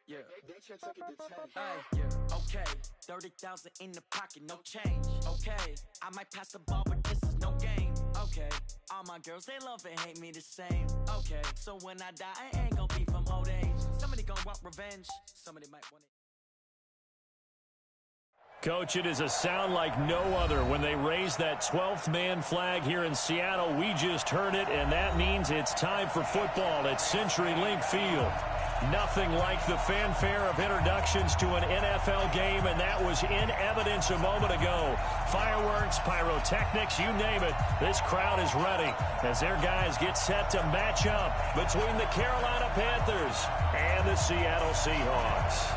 Yeah. Yeah. Okay. 30,000 in the pocket, no change. Okay. I might pass the ball, but this is no game. Okay. All my girls, they love and hate me the same. Okay. So when I die, I ain't gonna be from old age. Somebody gonna want revenge. Somebody might want it. Coach, it is a sound like no other when they raise that 12th man flag here in Seattle. We just heard it, and that means it's time for football at CenturyLink Field. Nothing like the fanfare of introductions to an NFL game, and that was in evidence a moment ago. Fireworks, pyrotechnics, you name it. This crowd is ready as their guys get set to match up between the Carolina Panthers and the Seattle Seahawks.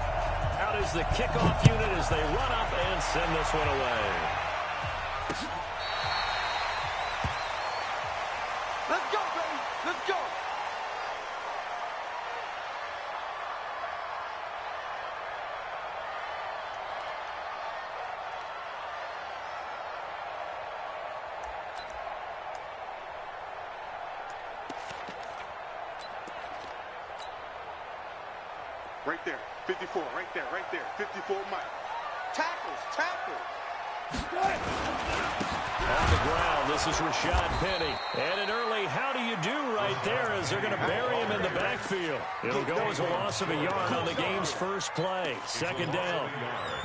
Out is the kickoff unit as they run up and send this one away. Let's go, baby. Let's go. Right there, 54, right there, 54 Mike. Tackles. On the ground, this is Rashad Penny. And an early how do you do right there as they're going to bury him in the backfield. It'll go as a loss of a yard on the game's first play. Second down.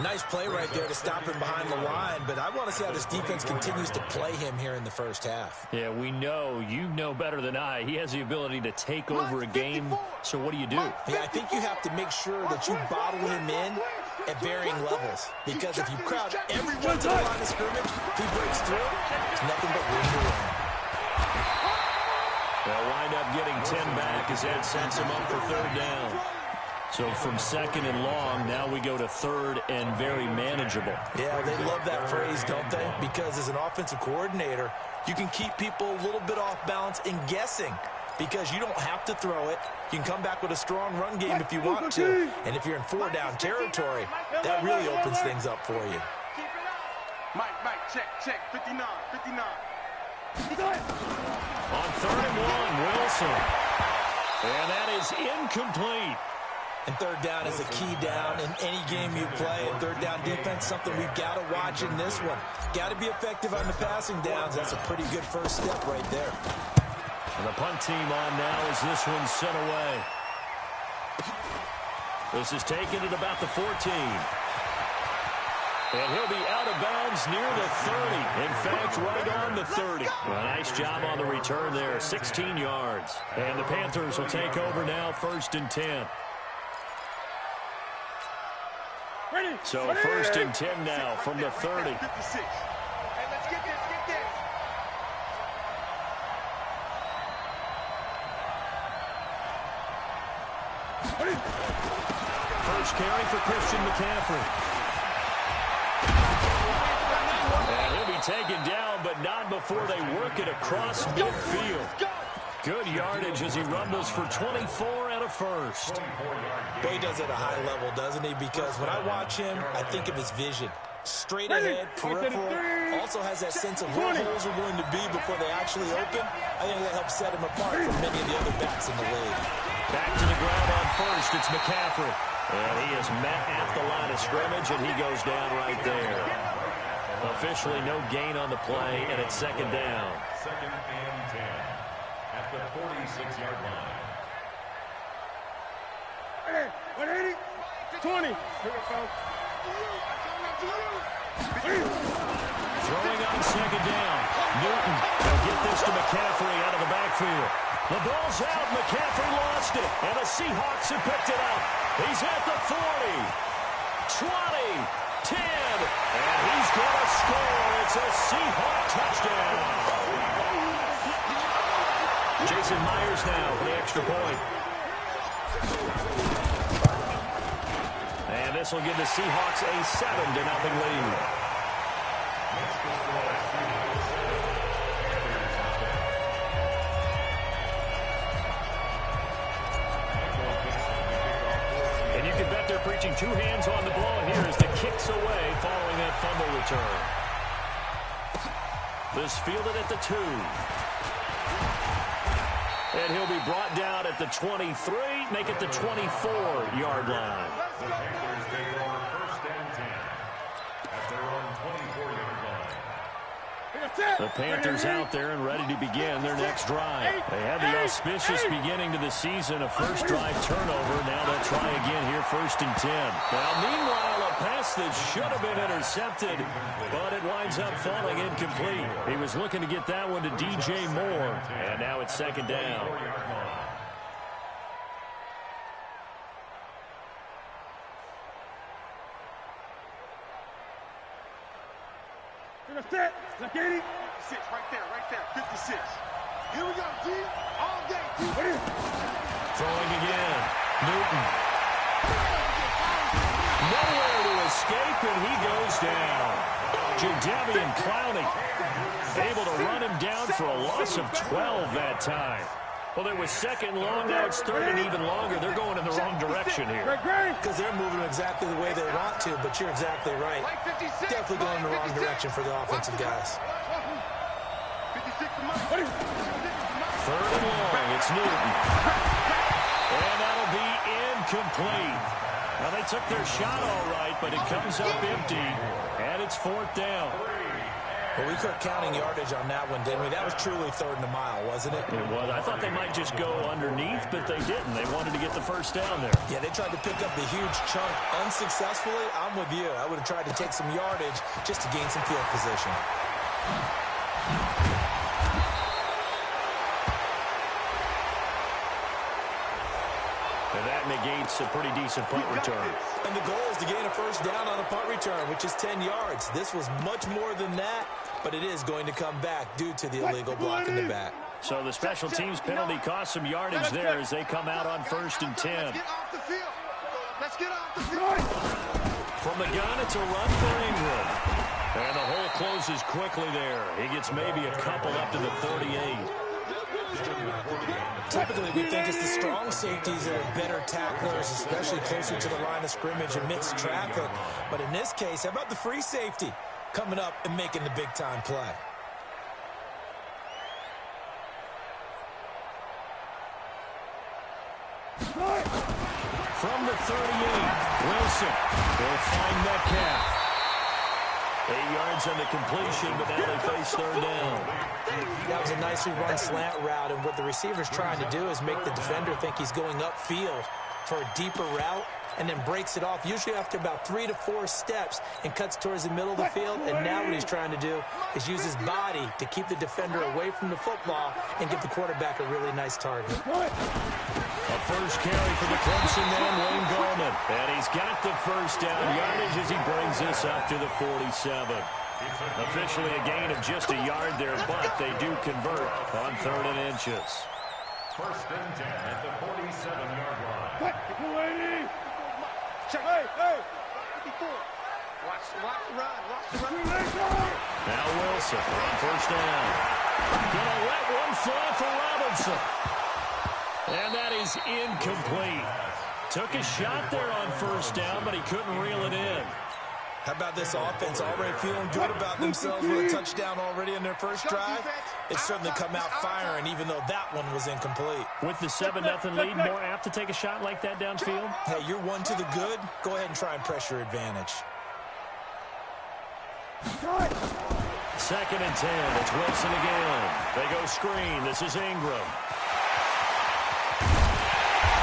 Nice play right there to stop him behind the line, but I want to see how this defense continues to play him here in the first half. Yeah, we know. You know better than I. He has the ability to take over a game. So what do you do? Yeah, I think you have to make sure that you bottle him in at varying levels. Because if you crowd everyone to the line of scrimmage, if he breaks through, it's nothing but room to run. They'll wind up getting 10 back as that sets him up for third down. So from second and long, now we go to third and very manageable. Yeah, they love that phrase, don't they? Because as an offensive coordinator, you can keep people a little bit off balance and guessing. Because you don't have to throw it. You can come back with a strong run game if you want to. And if you're in four-down territory, that really opens things up for you. Mike, check, 59. On third and one, Wilson. And that is incomplete. And third down is a key down in any game you play. And third down defense, something we've got to watch in this one. Got to be effective on the passing downs. That's a pretty good first step right there. And the punt team on now as this one's sent away. This is taken at about the 14. And he'll be out of bounds near the 30. In fact, right on the 30. Well, nice job on the return there, 16 yards. And the Panthers will take over now, 1st and 10. So 1st and 10 now from the 30. First carry for Christian McCaffrey. And he'll be taken down, but not before they work it across midfield. Good yardage as he rumbles for 24 and a first. Boy, he does it at a high level, doesn't he? Because when I watch him, I think of his vision. Straight ahead, peripheral. Also has that sense of where holes are going to be before they actually open. I think that helps set him apart from many of the other backs in the league. Back to the ground on first, it's McCaffrey. And he is met at the line of scrimmage, and he goes down right there. Officially no gain on the play, and it's second down. 2nd and 10 at the 46-yard line. 180, 20. Throwing on second down. Newton will get this to McCaffrey out of the backfield. The ball's out. McCaffrey lost it. And the Seahawks have picked it up. He's at the 40, 20, 10. And he's going to score. It's a Seahawk touchdown. Jason Myers now for the extra point. And this will give the Seahawks a 7-0 lead. And you can bet they're preaching two hands on the ball here as the kick's away following that fumble return. This fielded at the 2. And he'll be brought down at the 23, make it the 24-yard line. The Panthers take over 1st and 10 at their own 24-yard line. The Panthers out there and ready to begin their next drive. They had the auspicious beginning to the season, a first drive turnover. Now they'll try again here, 1st and 10. Now, meanwhile, a pass that should have been intercepted, but it winds up falling incomplete. He was looking to get that one to DJ Moore, and now it's 2nd down. Set. Look at it. 6 right there. 56. Here we go, G. All day, G. Throwing again. Newton. Nowhere to escape, and he goes down. Jadeveon Clowney able to run him down for a loss of 12 that time. Well, it was 2nd long, now it's 3rd and even longer. They're going in the wrong direction here. Because they're moving exactly the way they want to, but you're exactly right. Definitely going in the wrong direction for the offensive guys. 3rd and long, it's Newton. And that'll be incomplete. Now, they took their shot all right, but it comes up empty, and it's 4th down. Well, we quit counting yardage on that one, didn't we? That was truly 3rd and a mile, wasn't it? It was. I thought they might just go underneath, but they didn't. They wanted to get the 1st down there. Yeah, they tried to pick up the huge chunk unsuccessfully. I'm with you. I would have tried to take some yardage just to gain some field position. And that negates a pretty decent punt return. And the goal is to gain a 1st down on a punt return, which is 10 yards. This was much more than that, but it is going to come back due to the illegal block in the back. So the special teams penalty cost some yardage there as they come out on 1st and 10. Let's get off the field. From the gun, it's a run for Ingram. And the hole closes quickly there. He gets maybe a couple up to the 38. Typically, we think it's the strong safeties that are better tacklers, especially closer to the line of scrimmage amidst traffic. But in this case, how about the free safety coming up and making the big-time play? From the 38, Wilson will find Metcalf. 8 yards on the completion, but now they face 3rd down. That was a nicely run slant route, and what the receiver's trying to do is make the defender think he's going upfield for a deeper route, and then breaks it off, usually after about 3 to 4 steps, and cuts towards the middle of the field. And now what he's trying to do is use his body to keep the defender away from the football and give the quarterback a really nice target. A first carry for the Clemson man, Wayne Gallman. And he's got the 1st down yardage as he brings this up to the 47. Officially a gain of just a yard there, but they do convert on 3rd and inches. 1st and 10 at the 47-yard line. Check. Hey. 54. Watch the run. Now Wilson on 1st down. Gonna let one fly for Robinson. And that is incomplete. Took a shot there on 1st down, but he couldn't reel it in. How about this offense already feeling good about themselves with a touchdown already in their first drive? It's certainly come out firing, even though that one was incomplete. With the 7-0 lead, more apt to take a shot like that downfield? Hey, you're one to the good. Go ahead and try and press your advantage. 2nd and 10. It's Wilson again. They go screen. This is Ingram.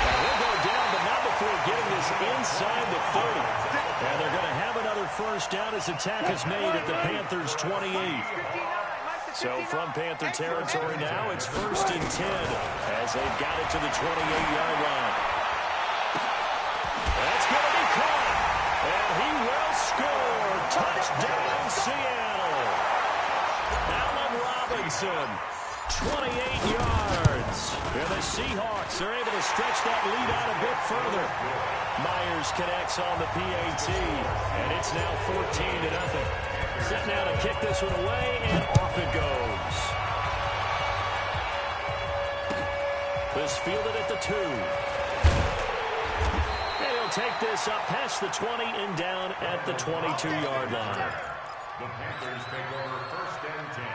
And he'll go down, but not before getting this inside the 30. And they're going to have another 1st down as the tack is made at the Panthers' 28. So from Panther territory now, it's 1st and 10 as they've got it to the 28-yard line. That's going to be caught. And he will score. Touchdown, Seattle. Allen Robinson, 28 yards. And the Seahawks are able to stretch that lead out a bit further. Myers connects on the PAT, and it's now 14-0. Set now to kick this one away, and off it goes. This fielded at the 2. And he'll take this up past the 20 and down at the 22-yard line. The Panthers take over 1st and 10.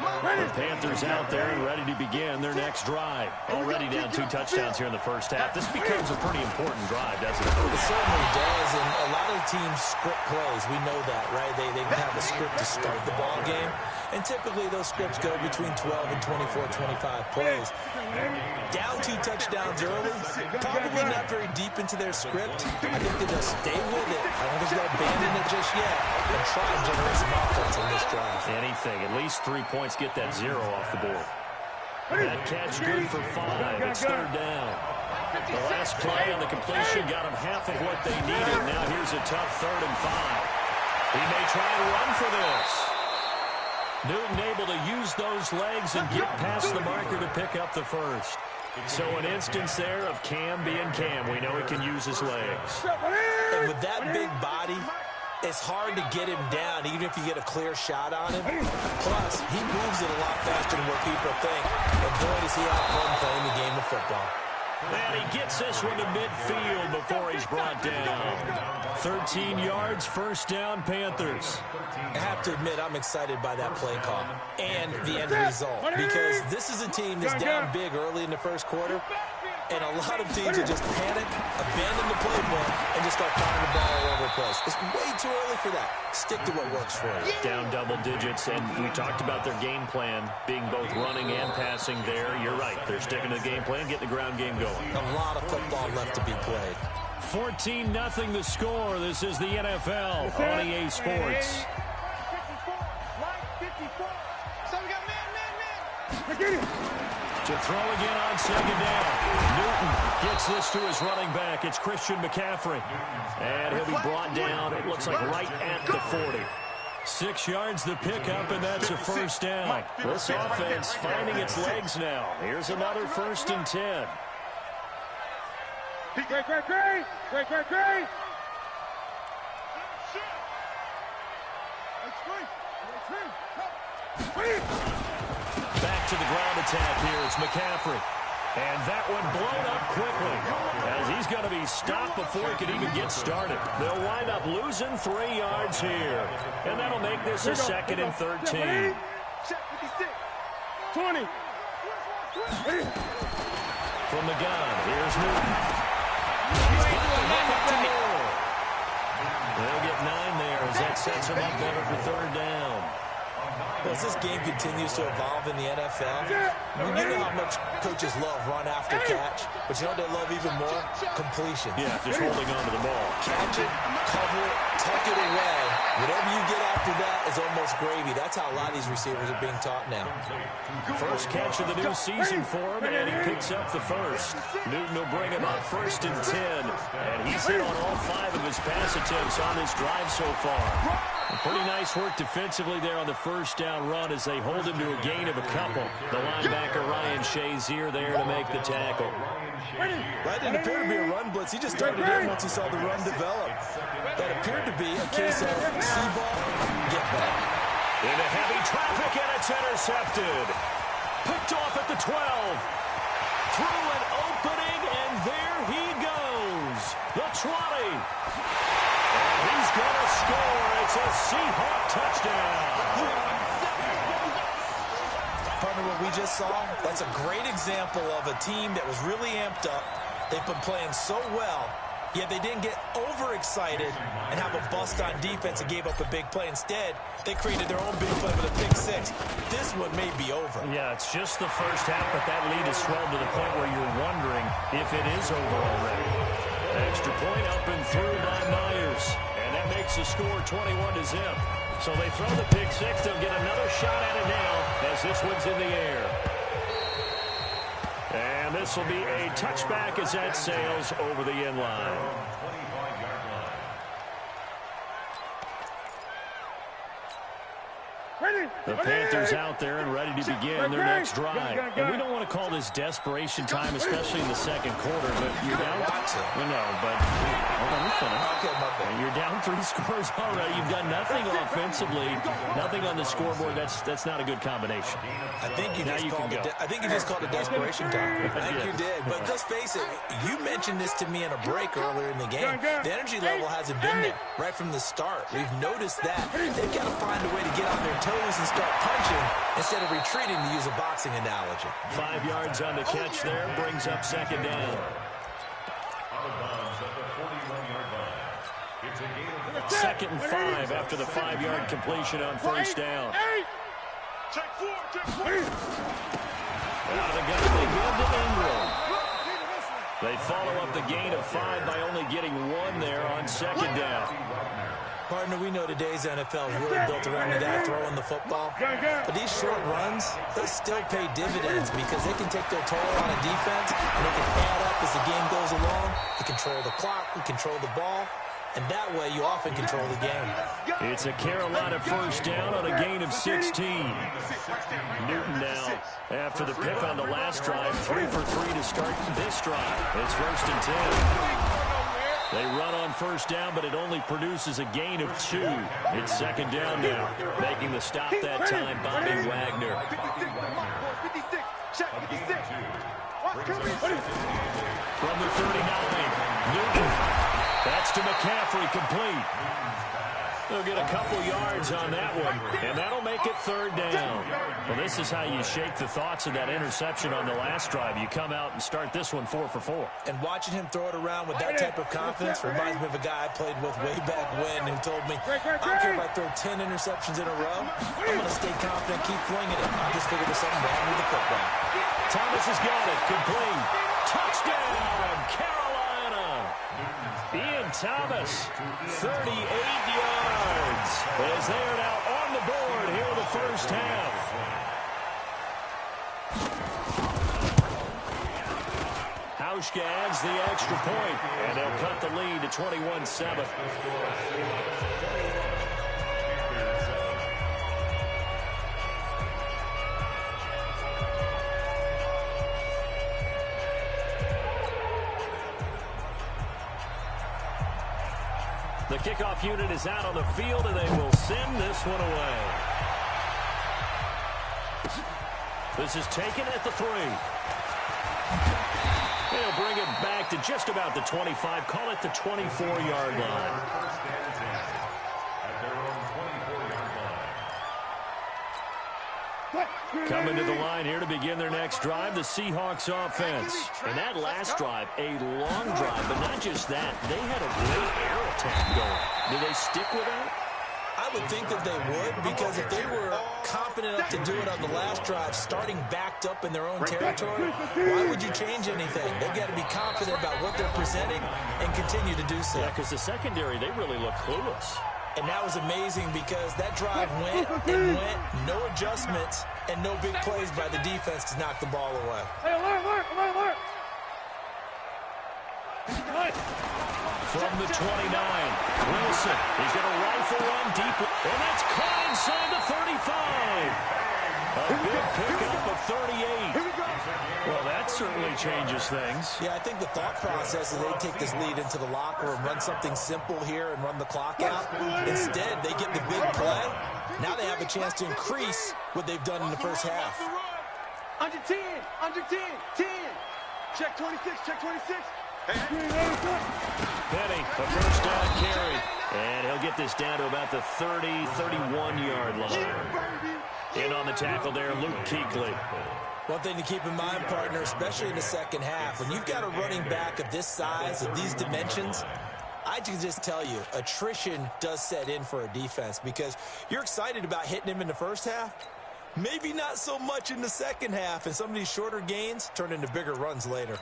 The Panthers out there and ready to begin their next drive. Already down 2 touchdowns here in the first half. This becomes a pretty important drive, doesn't it? It certainly does, and a lot of teams script plays. We know that, right? They have a script to start the ball game, and typically those scripts go between 12 and 24, 25 plays. Down 2 touchdowns early, probably not very deep into their script. I think they'll just stay with it. I don't think they'll abandon it just yet and try and generate some offense on this drive. Anything, at least 3 points, get that 0 off the board. That catch good for 5. It's third down. The last play on the completion got them half of what they needed. Now here's a tough 3rd and 5. He may try and run for this. Newton able to use those legs and get past the marker to pick up the first. So an instance there of Cam being Cam. We know he can use his legs. And with that big body, it's hard to get him down, even if you get a clear shot on him. Plus, he moves it a lot faster than what people think. And boy, does he have fun playing the game of football. And he gets this one to midfield before he's brought down. 13 yards, first down, Panthers. I have to admit, I'm excited by that play call and the end result, because this is a team that's down big early in the first quarter, and a lot of teams will just panic, abandon the playbook, and just start throwing the ball all over the place. It's way too early for that. Stick to what works for you. Down double digits, and we talked about their game plan being both running and passing there. You're right. They're sticking to the game plan, getting the ground game going. A lot of football left to be played. 14-0 the score. This is the NFL on EA Sports. To throw again on second down. Newton gets this to his running back. It's Christian McCaffrey. And he'll be brought down, it looks like right at the 40. 6 yards the pickup, and that's a first down. This offense finding its legs now. Here's another 1st and 10. Back to the ground attack here. It's McCaffrey. And that one blown up quickly as he's going to be stopped before he can even get started. They'll wind up losing 3 yards here. And that'll make this a 2nd and 13. 20. From the gun, here's Newton. He's got the hook up to Moore. They'll get 9 there as that sets him up better for 3rd down. Well, as this game continues to evolve in the NFL, you know how much coaches love run after catch, but you know what they love even more? Completion. Yeah, just holding on to the ball. Catch it, cover it, tuck it away. Whatever you get after that is almost gravy. That's how a lot of these receivers are being taught now. First catch of the new season for him, and he picks up the first. Newton will bring him up 1st and 10, and he's hit on all 5 of his pass attempts on this drive so far. Pretty nice work defensively there on the first down run as they hold him to a gain of a couple. The linebacker Ryan Shazier there to make the tackle. That didn't appear to be a run blitz. He just started in once he saw the run develop. That appeared to be a case of see ball, get back. Into heavy traffic, and it's intercepted. Picked off at the 12. Through an opening, and there he goes. The trolley. And he's going to score. It's a Seahawk touchdown. Partner, what we just saw, that's a great example of a team that was really amped up. They've been playing so well, yet they didn't get overexcited and have a bust on defense and gave up a big play. Instead, they created their own big play with a pick 6. This one may be over. Yeah, it's just the first half, but that lead has swelled to the point where you're wondering if it is over already. Extra point up and through by Myers. And that makes the score 21-0. So they throw the pick 6. They'll get another shot at it now as this one's in the air. And this will be a touchback as that sails over the end line. The Panthers out there and ready to begin their next drive. And we don't want to call this desperation time, especially in the second quarter, but you're down. We know, but hold on, we finished. Okay, my bad. You're down 3 scores already. You've done nothing offensively, nothing on the scoreboard. That's not a good combination. I think you just called it desperation time. I think you did. But let's face it, you mentioned this to me in a break earlier in the game. The energy level hasn't been there right from the start. We've noticed that. They've got to find a way to get on their toes toes and start punching instead of retreating, to use a boxing analogy. 5 yards on the catch there, brings up second down. Out of bounds at the 41-yard line. It's a gain of 5. Second and 5 after the 5-yard completion on first down. Check 4, check 4. Out of the gun, they give to Ingram. They follow up the gain of 5 by only getting 1 there on second down. Partner, we know today's NFL is really built around the guy throwing the football. But these short runs, they still pay dividends because they can take their toll on a defense, and they can add up as the game goes along. You control the clock, you control the ball, and that way you often control the game. It's a Carolina first down on a gain of 16. Newton now, after the pick on the last drive, 3 for 3 to start this drive. It's first and 10. They run on first down, but it only produces a gain of 2. It's second down now. Making the stop that time, Bobby Wagner. 56, check 56. From the 39, Newton. That's to McCaffrey, complete. They'll get a couple yards on that one, and that'll make it third down. Well, this is how you shake the thoughts of that interception on the last drive. You come out and start this one 4 for 4. And watching him throw it around with that type of confidence reminds me of a guy I played with way back when who told me, I don't care if I throw 10 interceptions in a row, I'm going to stay confident, keep flinging it. I just figured there's something wrong with the football. Thomas has got it, complete. Touchdown, Carolina. Ian Thomas, 38 yards, as they are now on the board here in the first half. Hauschka adds the extra point, and they'll cut the lead to 21-7. The kickoff unit is out on the field, and they will send this one away. This is taken at the 3. They'll bring it back to just about the 25. Call it the 24-yard line. Coming to the line here to begin their next drive, the Seahawks offense. And that last drive, a long drive, but not just that. They had a great air attack going. Do they stick with that? I would think that they would, because if they were confident enough to do it on the last drive, starting backed up in their own territory, why would you change anything? They've got to be confident about what they're presenting and continue to do so. Yeah, because the secondary, they really look clueless. And that was amazing because that drive went and went, no adjustments, and no big plays by the defense to knock the ball away. Hey, alert. From the 29, Wilson. He's going to rifle one deep, and that's caught inside the 35. A big pickup of 38. Well, that certainly changes things. Yeah, I think the thought process is they take this lead into the locker room, run something simple here, and run the clock out. Instead, they get the big play. Now they have a chance to increase what they've done in the first half. Under 10, 10. Check 26, check 26. Penny, a first down carry. And he'll get this down to about the 30, 31-yard line. In on the tackle there, Luke Kuechly. One thing to keep in mind, partner, especially in the second half, when you've got a running back of this size, of these dimensions, I can just tell you, attrition does set in for a defense because you're excited about hitting him in the first half. Maybe not so much in the second half, and some of these shorter gains turn into bigger runs later.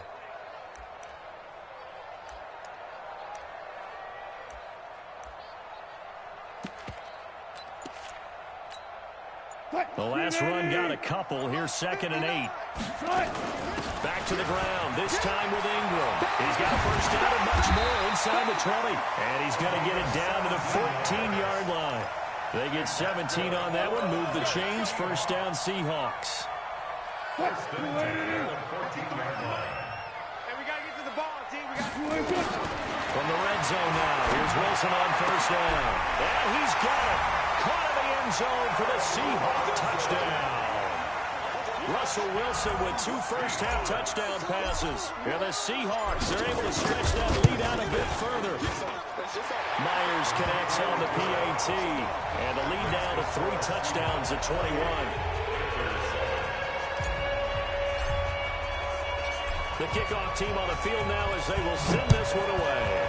The last run got a couple. Here's second and 8. Back to the ground, this time with Ingram. He's got a first down and much more inside the 20. And he's going to get it down to the 14-yard line. They get 17 on that one. Move the chains. First down, Seahawks. Hey, we got to get to the ball, team. From the red zone now, here's Wilson on first down. And he's got it. Caught in the end zone for the Seahawks touchdown. Russell Wilson with 2 first-half touchdown passes. And the Seahawks, they're able to stretch that lead out a bit further. Myers connects on the PAT, and the lead now to 3 touchdowns at 21. The kickoff team on the field now as they will send this one away.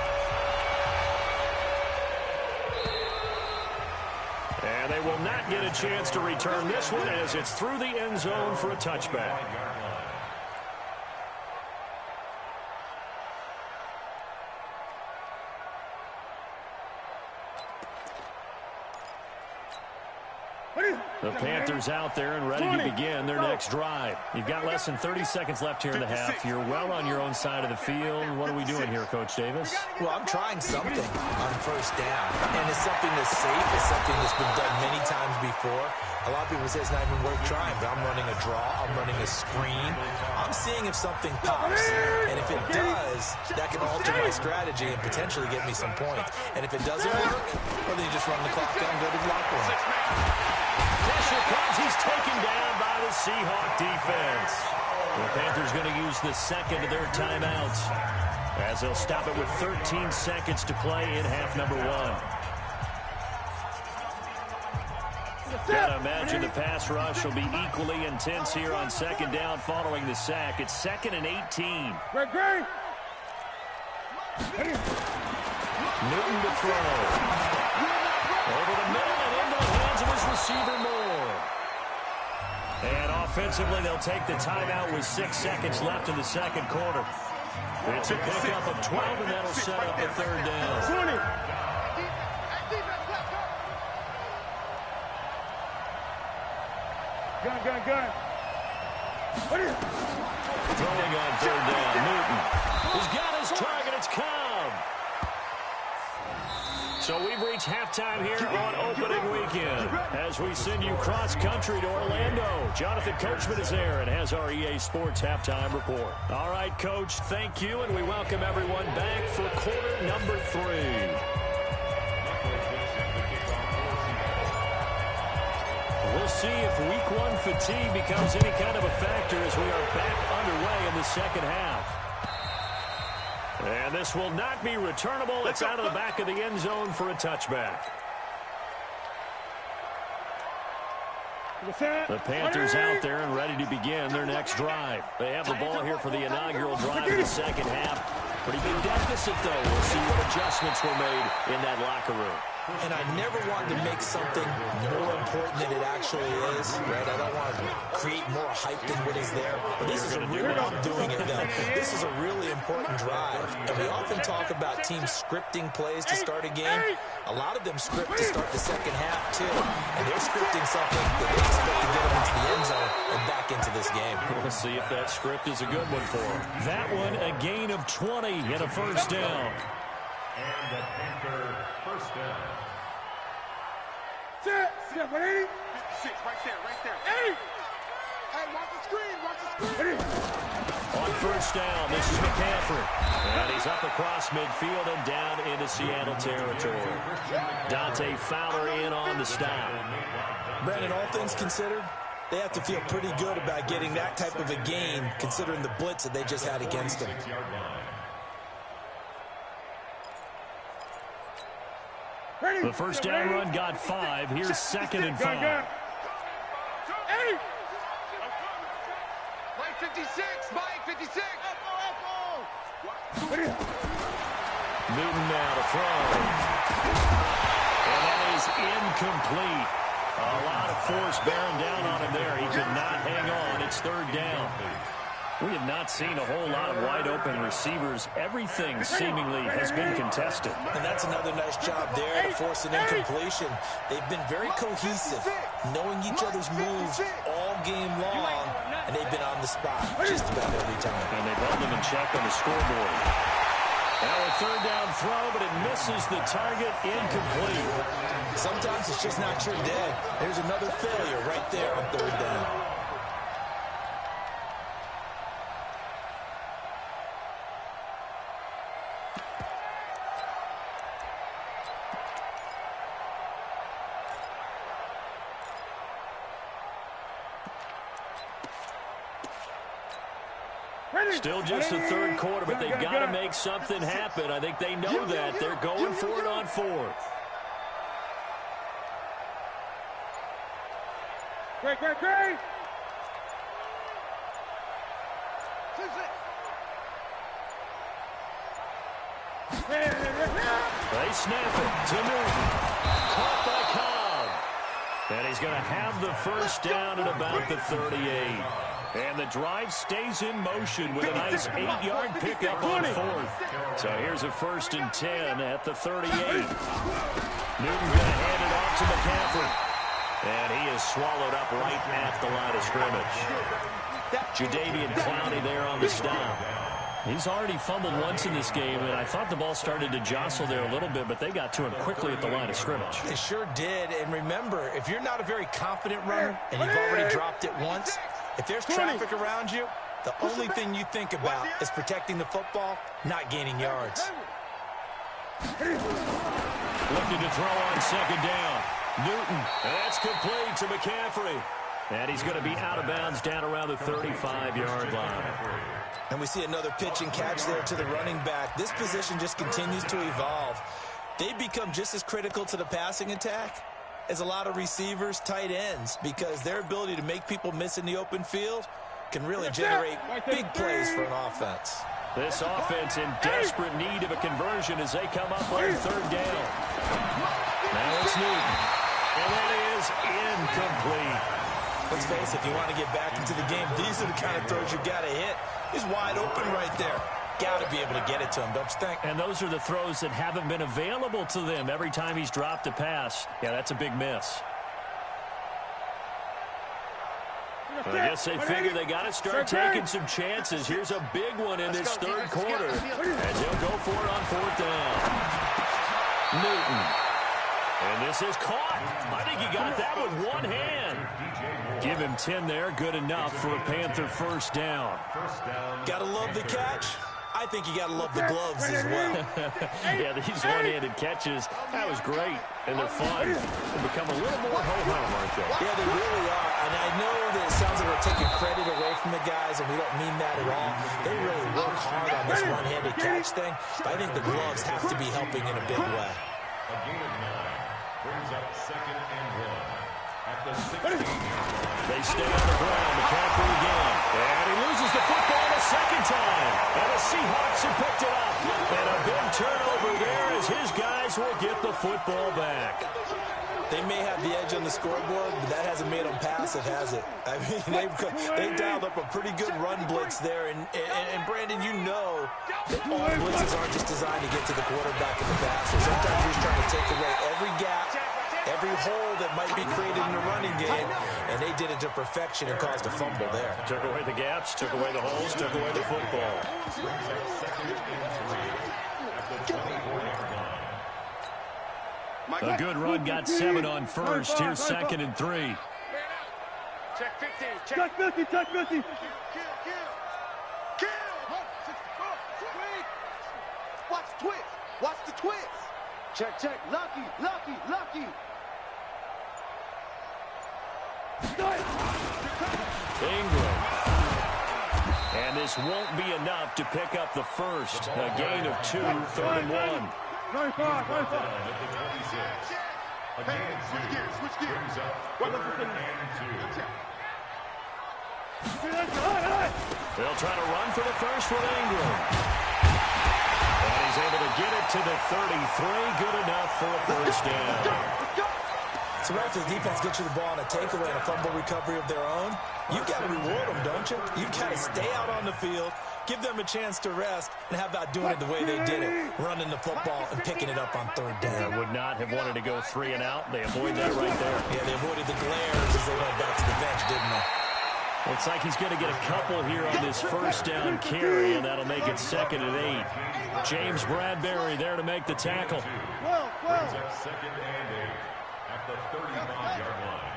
And they will not get a chance to return this one as it's through the end zone for a touchback. The Panthers out there and ready to begin their next drive. You've got less than 30 seconds left here in the half. You're well on your own side of the field. What are we doing here, Coach Davis? Well, I'm trying something on first down. And it's something that's safe. It's something that's been done many times before. A lot of people say it's not even worth trying, but I'm running a draw. I'm running a screen. I'm seeing if something pops. And if it does, that can alter my strategy and potentially get me some points. And if it doesn't work, well, then you just run the clock down and go to the locker room. Pressure comes. He's taken down by the Seahawk defense. The Panthers going to use the second of their timeouts as they'll stop it with 13 seconds to play in half number 1. Gotta imagine the pass rush will be equally intense here on second down following the sack. It's 2nd and 18. Newton to throw. Over the middle and into the hands of his receiver Moore. And offensively, they'll take the timeout with 6 seconds left in the second quarter. It's a pickup of 12, and that'll set up a third down. Gun. Throwing on third down, Newton. He's got his target. It's Cobb. So we've reached halftime here on opening weekend as we send you cross-country to Orlando. Jonathan Coachman is there and has our EA Sports halftime report. All right, Coach, thank you, and we welcome everyone back for quarter number 3. We'll see if week 1 fatigue becomes any kind of a factor as we are back underway in the second half. And this will not be returnable. It's out of the back of the end zone for a touchback. The Panthers out there and ready to begin their next drive. They have the ball here for the inaugural drive in the second half. Pretty big deficit, though. We'll see what adjustments were made in that locker room. And I never want to make something more important than it actually is, right? I don't want to create more hype than what is there. But this is a really, I'm doing it though. This is a really important drive. And we often talk about teams scripting plays to start a game. A lot of them script to start the second half too. And they're scripting something that they expect to get them into the end zone and back into this game. We'll see if that script is a good one for them. That one, a gain of 20 and a first down. And the Panther first down. Set, 180. 6, right there. 80. Hey, watch the screen. On first down, this is McCaffrey. And he's up across midfield and down into Seattle territory. Dante Fowler in on the stop. Brandon, all things considered, they have to feel pretty good about getting that type of a gain considering the blitz that they just had against them. The first down run got 5. Here's 2nd and 5. Gun. 80. Mike 56, Mike 56. Newton now to throw. And that is incomplete. A lot of force bearing down on him there. He could not hang on. It's third down. We have not seen a whole lot of wide-open receivers. Everything seemingly has been contested. And that's another nice job there to force an incompletion. They've been very cohesive, knowing each other's moves all game long, and they've been on the spot just about every time. And they've held them in check on the scoreboard. Now a third down throw, but it misses the target, incomplete. Sometimes it's just not your day. There's another failure right there on third down. Still just the third quarter, but they've got to make something happen. I think they know that. They're going for it on fourth. Great. They snap it to Newton. Caught by Cobb. And he's going to have the first down at about the 38. And the drive stays in motion with a nice 8-yard pickup on fourth. So here's a 1st and 10 at the 38. Newton going to hand it off to McCaffrey. And he is swallowed up right at the line of scrimmage. Jadeveon Clowney there on the stop. He's already fumbled once in this game, and I thought the ball started to jostle there a little bit, but they got to him quickly at the line of scrimmage. They sure did. And remember, if you're not a very confident runner and you've already dropped it once, if there's traffic around you, the only thing you think about is protecting the football, not gaining yards. Looking to throw on 2nd down. Newton, and that's complete to McCaffrey. And he's going to be out of bounds down around the 35-yard line. And we see another pitch and catch there to the running back. This position just continues to evolve. They become just as critical to the passing attack as a lot of receivers, tight ends, because their ability to make people miss in the open field can really generate big plays for an offense. This offense in desperate need of a conversion as they come up on 3rd down. Now it's Newton. And that is incomplete. Let's face it, if you want to get back into the game, these are the kind of throws you got to hit. He's wide open right there. Got to be able to get it to him, don't you think? And those are the throws that haven't been available to them every time he's dropped a pass. Yeah, that's a big miss. Well, I guess they figure they got to start taking some chances. Here's a big one in this 3rd quarter as he'll go for it on 4th down. Newton. And this is caught. I think he got that with one hand. Give him 10 there. Good enough for a Panther 1st down. Gotta love the catch. I think you gotta love the gloves as well. Yeah, these one-handed catches, that was great. And they're fun. They become a little more ho-hum, aren't they? Yeah, they really are. And I know that it sounds like we're taking credit away from the guys, and we don't mean that at all. They really work hard on this one-handed catch thing. But I think the gloves have to be helping in a big way. A gain of 9 brings up 2nd and 1 at the 16. They stay on the ground. McCaffrey again. And he loses the football a 2nd time. And the Seahawks have picked it up. And a big turnover there as his guys will get the football back. They may have the edge on the scoreboard, but that hasn't made them passive, has it? I mean, they've dialed up a pretty good run blitz there. And Brandon, you know that all blitzes aren't just designed to get to the quarterback and the passer. Sometimes you're just trying to take away every gap, every hole that might be created in the running game, and they did it to perfection and caused a fumble there. Took away the gaps, took away the holes, took away the football. A good run got 7 on 1st. Here's 2nd and 3. Check 50. Check 50. Check 50. Watch the twist. Watch the twist. Check. Lucky. Ingram. And this won't be enough to pick up the first. A gain of 2, 3rd and 1. 95. Switch gears. Brings up 3rd and 2. They'll try to run for the first with Ingram. And he's able to get it to the 33. Good enough for a 1st down. So right after the defense gets you the ball on a takeaway and a fumble recovery of their own, you got to reward them, don't you? You got to stay out on the field, give them a chance to rest, and how about doing it the way they did it, running the football and picking it up on 3rd down. They would not have wanted to go 3 and out. They avoid that right there. Yeah, they avoided the glares as they went back to the bench, didn't they? Looks like he's going to get a couple here on this 1st down carry, and that'll make it 2nd and 8. James Bradbury there to make the tackle. Brings up 2nd and 8 at the 35-yard line.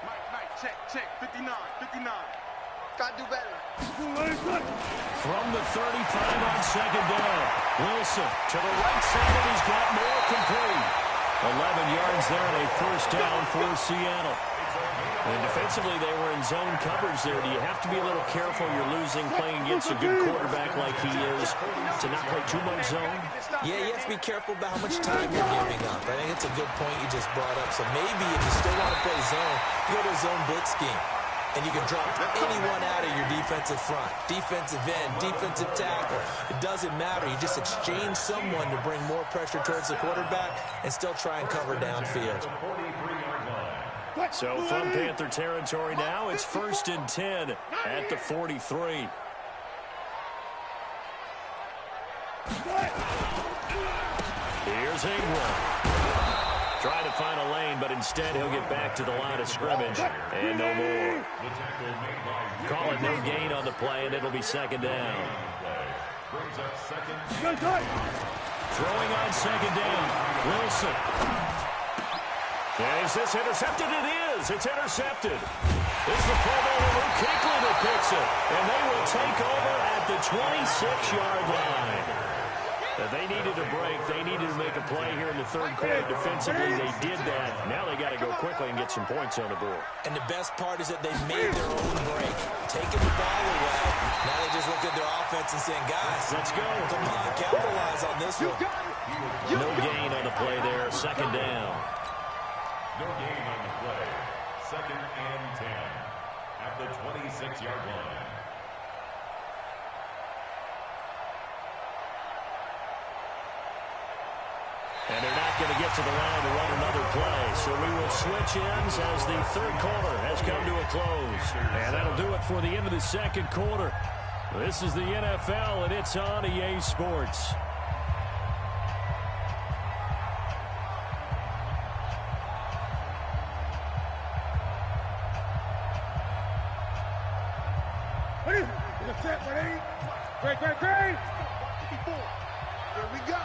Mike, check. 59. Gotta do better. From the 35 on 2nd down. Wilson to the right side, and he's got more complete. 11 yards there and a 1st down for Seattle. And defensively, they were in zone coverage there. Do you have to be a little careful? You're losing playing against a good quarterback like he is to not play too much zone? Yeah, you have to be careful about how much time you're giving up. I think it's a good point you just brought up. So maybe if you still want to play zone, you go to a zone blitz scheme. And you can drop anyone out of your defensive front. Defensive end, defensive tackle. It doesn't matter. You just exchange someone to bring more pressure towards the quarterback and still try and cover downfield. So from Panther territory now, it's 1st and 10 at the 43. Here's Ingram. Trying to find a lane, but instead he'll get back to the line of scrimmage. And no more. Call it no gain on the play, and it'll be 2nd down. Throwing on 2nd down. Wilson. Is this intercepted? It is. It's intercepted. It's the Pro Bowler Luke Kuechly that picks it. And they will take over at the 26-yard line. They needed a break. They needed to make a play here in the 3rd quarter defensively. They did that. Now they got to go quickly and get some points on the board. And the best part is that they made their own break, taking the ball away. Now they just look at their offense and saying, guys, let's go. Come on, capitalize on this one. No gain on the play there. 2nd down. No gain on the play. 2nd and 10 at the 26-yard line. And they're not going to get to the line to run another play. So we will switch ends as the 3rd quarter has come to a close. And that'll do it for the end of the 2nd quarter. This is the NFL, and it's on EA Sports. Great. 54. Here we go.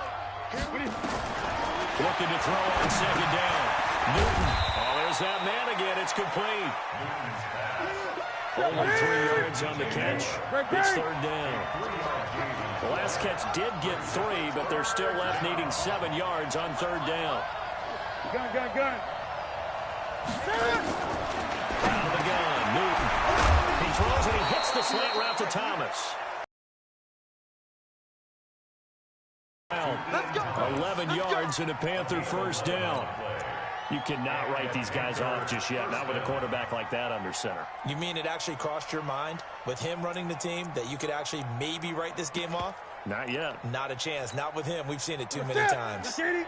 Looking to throw on 2nd down. Newton. Oh, there's that man again. It's complete. Only 3 yards on the catch. It's 3rd down. The last catch did get 3, but they're still left needing 7 yards on 3rd down. Gun. Out of the gun. Newton. He throws and he hits the slant route to Thomas. 11 yards and a Panther 1st down. You cannot write these guys off just yet, not with a quarterback like that under center. You mean it actually crossed your mind with him running the team that you could actually maybe write this game off? Not yet. Not a chance. Not with him. We've seen it too many times. Gun.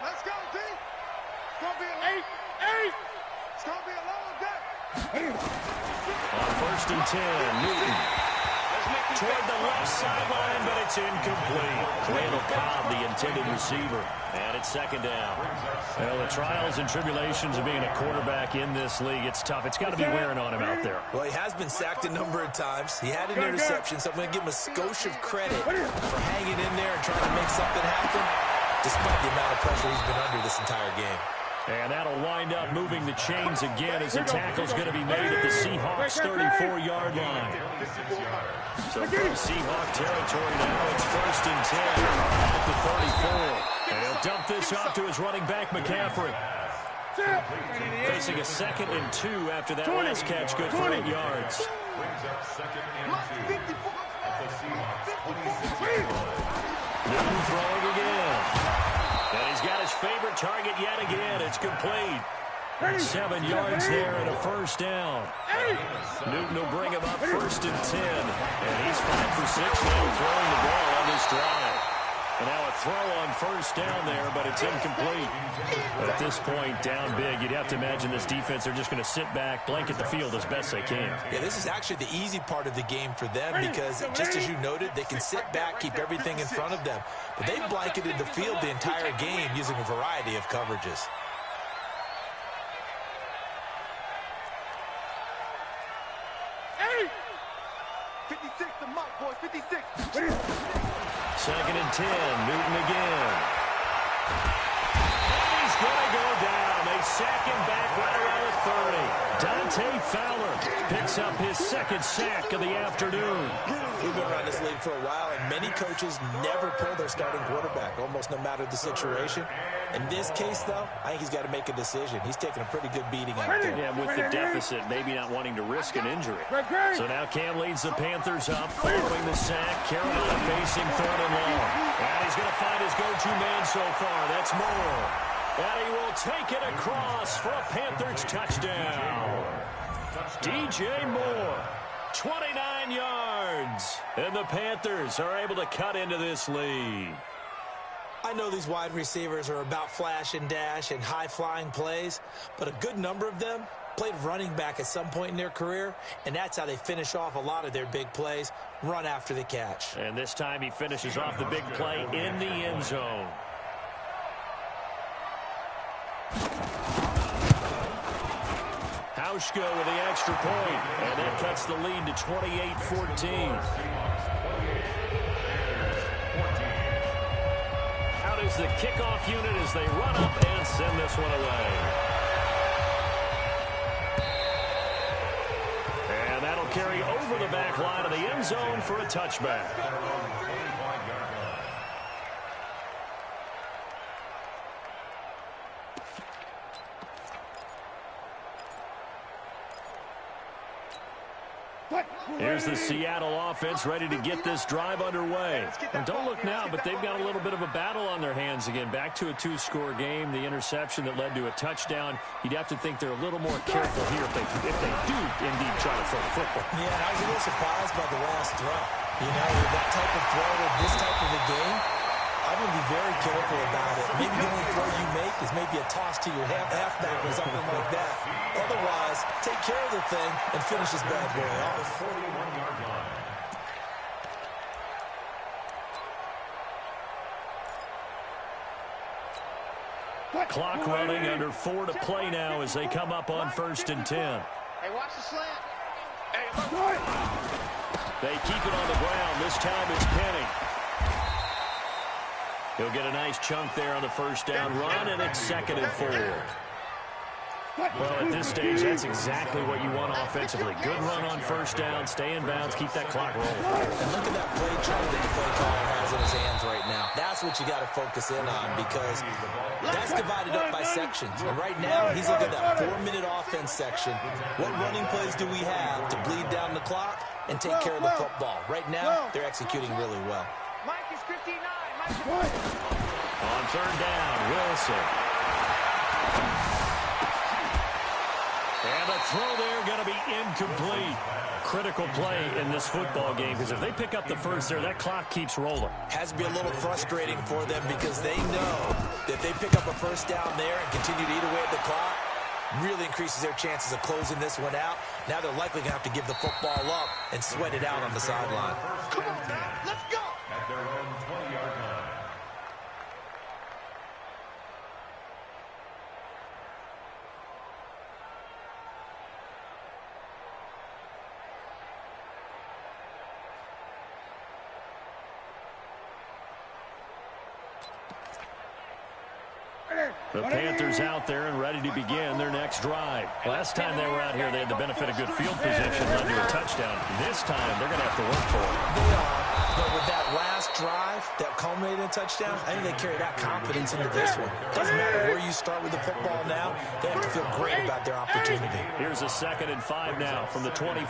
Let's go, D. It's going to be a 8. It's going to be a long day. On 1st and 10, Newton. Toward the left sideline, but it's incomplete. Randall Cobb, the intended receiver. And it's 2nd down. Well, the trials and tribulations of being a quarterback in this league, it's tough. It's got to be wearing on him out there. Well, he has been sacked a number of times. He had an interception, so I'm going to give him a skosh of credit for hanging in there and trying to make something happen, despite the amount of pressure he's been under this entire game. And that'll wind up moving the chains again as the tackle's going to be made at the Seahawks' 34-yard line. So from Seahawk territory now, it's 1st and 10 at the 34. And he'll dump this off to his running back, McCaffrey. Facing a 2nd and 2 after that last catch, good for 8 yards. Newton throwing again. And he's got his favorite target yet again. It's complete. 7 yards there and a 1st down. Newton will bring him up 1st and 10. And he's 5 for 6 now throwing the ball on this drive. And now a throw on 1st down there, but it's incomplete. But at this point, down big, you'd have to imagine this defense, they're just going to sit back, blanket the field as best they can. Yeah, this is actually the easy part of the game for them because, just as you noted, they can sit back, keep everything in front of them. But they've blanketed the field the entire game using a variety of coverages. Second and 10, Newton again. And he's going to go down. They sack him back right around the 30. Dante Fowler picks picks up his second sack of the afternoon. We've been around this league for a while, and many coaches never pull their starting quarterback, almost no matter the situation. In this case, though, I think he's got to make a decision. He's taking a pretty good beating out there. Yeah, with the deficit, maybe not wanting to risk an injury. So now Cam leads the Panthers up following the sack. Carolina facing 3rd and long. And he's going to find his go-to man so far. That's Moore. And he will take it across for a Panthers touchdown. DJ Moore, 29 yards. And the Panthers are able to cut into this lead. I know these wide receivers are about flash and dash and high-flying plays, but a good number of them played running back at some point in their career, and that's how they finish off a lot of their big plays, run after the catch. And this time he finishes off the big play in the end zone. Hauschko with the extra point, and that cuts the lead to 28-14. Out is the kickoff unit as they run up and send this one away. And that'll carry over the back line of the end zone for a touchback. Here's the Seattle offense ready to get this drive underway. And don't look now, but they've got a little bit of a battle on their hands again. Back to a 2-score game. The interception that led to a touchdown. You'd have to think they're a little more careful here if they do indeed try to throw the football. Yeah, I was a little surprised by the last throw. You know, with that type of throw with this type of a game, I'm going to be very careful about it. Maybe the only throw you make is maybe a toss to your halfback or something like that. Otherwise, take care of the thing and finish this bad boy off. 41-yard line. Clock running, under 4 to play now as they come up on 1st and 10. Hey, watch the slant. They keep it on the ground. This time it's Penny. He'll get a nice chunk there on the first down run, and it's 2nd and 4. Well, at this stage, that's exactly what you want offensively. Good run on first down, stay in bounds, keep that clock rolling. And look at that play chart that the play caller has in his hands right now. That's what you got to focus in on, because that's divided up by sections. And right now, he's looking at that 4-minute offense section. What running plays do we have to bleed down the clock and take care of the football? Right now, they're executing really well. Mike is 59. On 3rd down, Wilson. And a throw there going to be incomplete. Critical play in this football game, because if they pick up the first there, that clock keeps rolling. Has to be a little frustrating for them, because they know that if they pick up a first down there and continue to eat away at the clock, really increases their chances of closing this one out. Now they're likely going to have to give the football up and sweat it out on the sideline. Come on, man. Let's go. At their own 20-yard line. The Panthers out there and ready to begin their next drive. Last time they were out here, they had the benefit of good field position, led to a touchdown. This time, they're going to have to work for it. They are, but with that last drive that culminated in a touchdown, I think they carry that confidence into this one. Doesn't matter where you start with the football now, they have to feel great about their opportunity. Here's a 2nd and 5 now from the 25.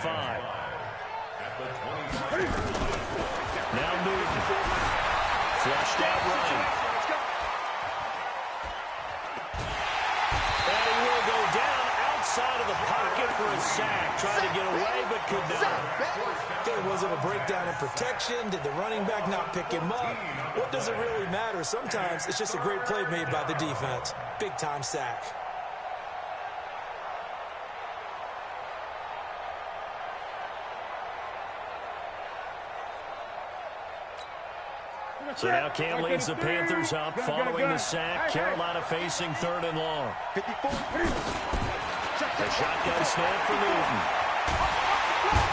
Now Newton. Flushed out right. Side of the pocket for a sack. Tried to get away, but could not. Okay, was it a breakdown in protection? Did the running back not pick him up? What does it really matter? Sometimes it's just a great play made by the defense. Big-time sack. So now Cam leads the Panthers up following the sack. Carolina facing 3rd and long. 54. A shotgun snap for Newton.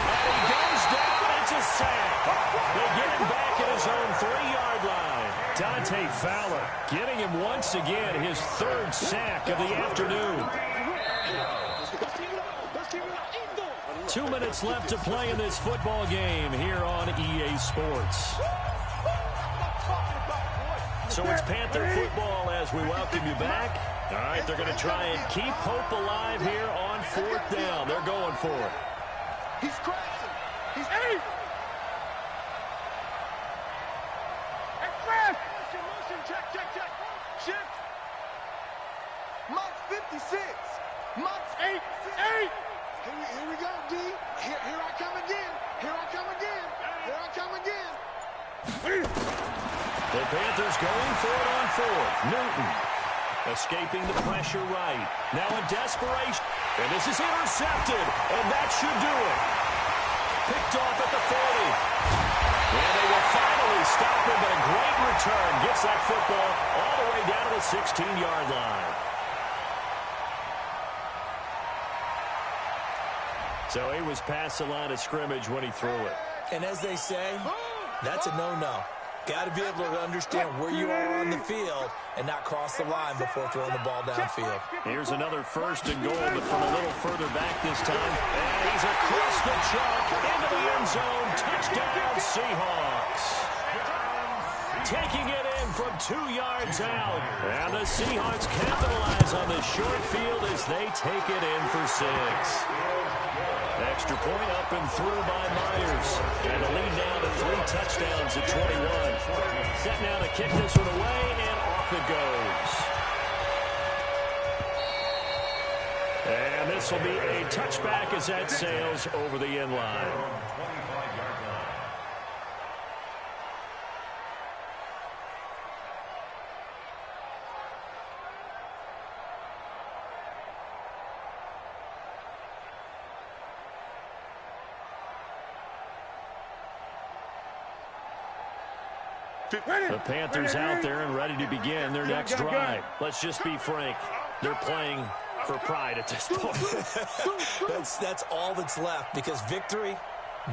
And he goes down. It's a sack. They get him back at his own 3-yard line. Dante Fowler getting him once again his 3rd sack of the afternoon. 2 minutes left to play in this football game here on EA Sports. So it's Panther football as we welcome you back. All right, they're going to try and keep hope alive here on 4th down. They're going for it. He's crashing. He's 8. Express. Motion. Check. Shift. Monk's 56. Monk's 8. Here we go, D. Here I come again. The Panthers going for it on 4th. Newton escaping the pressure right. Now in desperation. And this is intercepted. And that should do it. Picked off at the 40. And they will finally stop him, but a great return gets that football all the way down to the 16-yard line. So he was past the line of scrimmage when he threw it. And as they say, that's a no-no. Got to be able to understand where you are on the field and not cross the line before throwing the ball downfield. Here's another 1st and goal, but from a little further back this time. And he's across the chalk into the end zone. Touchdown, Seahawks. Taking it in from 2 yards out. And the Seahawks capitalize on the short field as they take it in for 6. Extra point up and through by Myers. And the lead now to 3 touchdowns at 21. Set now to kick this one away, and off it goes. And this will be a touchback as that sails over the end line. The Panthers out there and ready to begin their next drive. Let's just be frank. They're playing for pride at this point. That's all that's left, because victory,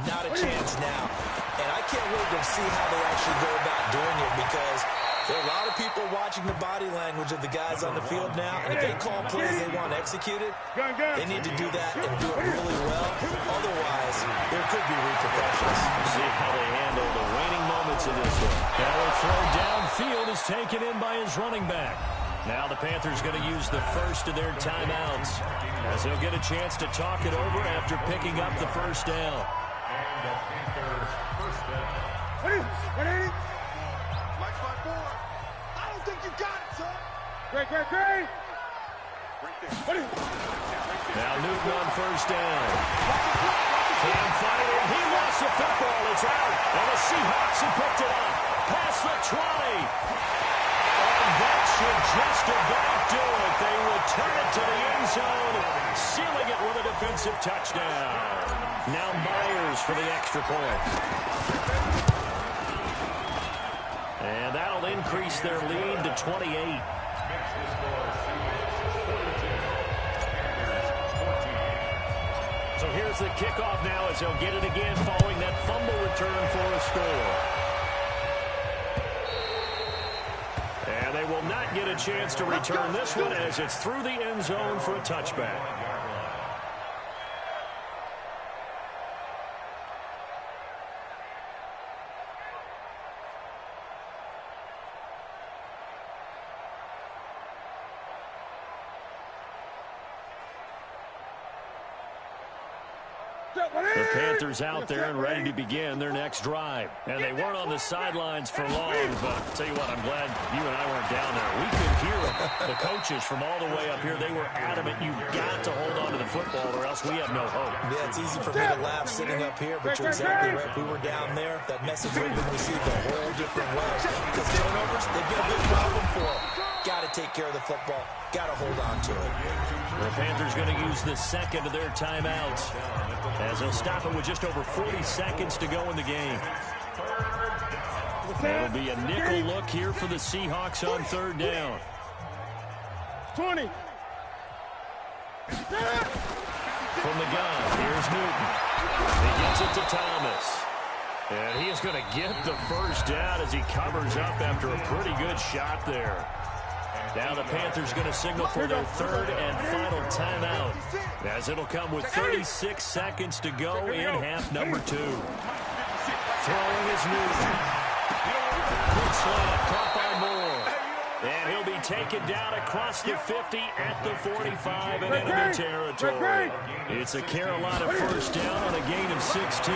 not a chance now. And I can't wait to see how they actually go about doing it, because there are a lot of people watching the body language of the guys on the field now, and if they call plays they want executed, they need to do that and do it really well. Otherwise, there could be repercussions. See how they handle the waning moments of this one. Now a throw downfield is taken in by his running back. Now the Panthers going to use the first of their timeouts, as they'll get a chance to talk it over after picking up the 1st down. And the Panthers' 1st down. 180. Mike 5-4. I don't think you got it, son. Great. Now Newton on 1st down. Can't find it. He lost the football. It's out. And the Seahawks have picked it up. Past the 20. And that should just about do it. They return it to the end zone, sealing it with a defensive touchdown. Now Myers for the extra point. And that'll increase their lead to 28. So here's the kickoff now as they'll get it again following that fumble return for a score. And they will not get a chance to return this one as it's through the end zone for a touchback. The Panthers out there and ready to begin their next drive. And they weren't on the sidelines for long, but I'll tell you what, I'm glad you and I weren't down there. We could hear the coaches from all the way up here. They were adamant, you've got to hold on to the football or else we have no hope. Yeah, it's easy for me to laugh sitting up here, but you're exactly right. If we were down there, that message would have been received a whole different way. Because turnovers, they've been a big problem for them. Got to take care of the football. Got to hold on to it. The Panthers going to use the second of their timeouts as they'll stop it with just over 40 seconds to go in the game. It'll be a nickel look here for the Seahawks on 3rd down. 20. From the gun, here's Newton. He gets it to Thomas. And he is going to get the 1st down as he covers up after a pretty good shot there. Now the Panthers going to signal for their third and final timeout, as it'll come with 36 seconds to go in half number 2. Throwing is Newton. Quick slant, caught by Moore. And he'll be taken down across the 50 at the 45 in enemy territory. It's a Carolina first down on a gain of 16.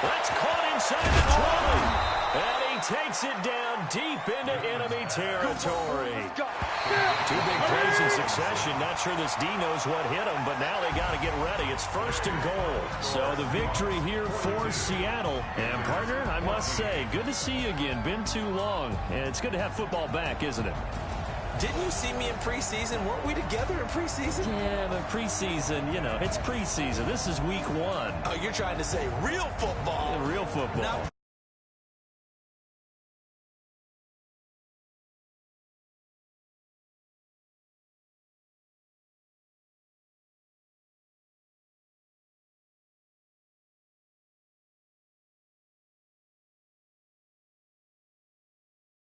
That's caught inside the 20. And he takes it down deep into enemy territory. 2 big plays in succession. Not sure this D knows what hit him, but now they got to get ready. It's 1st and goal. So the victory here for Seattle. And, partner, I must say, good to see you again. Been too long. And it's good to have football back, isn't it? Didn't you see me in preseason? Weren't we together in preseason? Yeah, but preseason, you know, it's preseason. This is week 1. Oh, you're trying to say real football. Real football. Now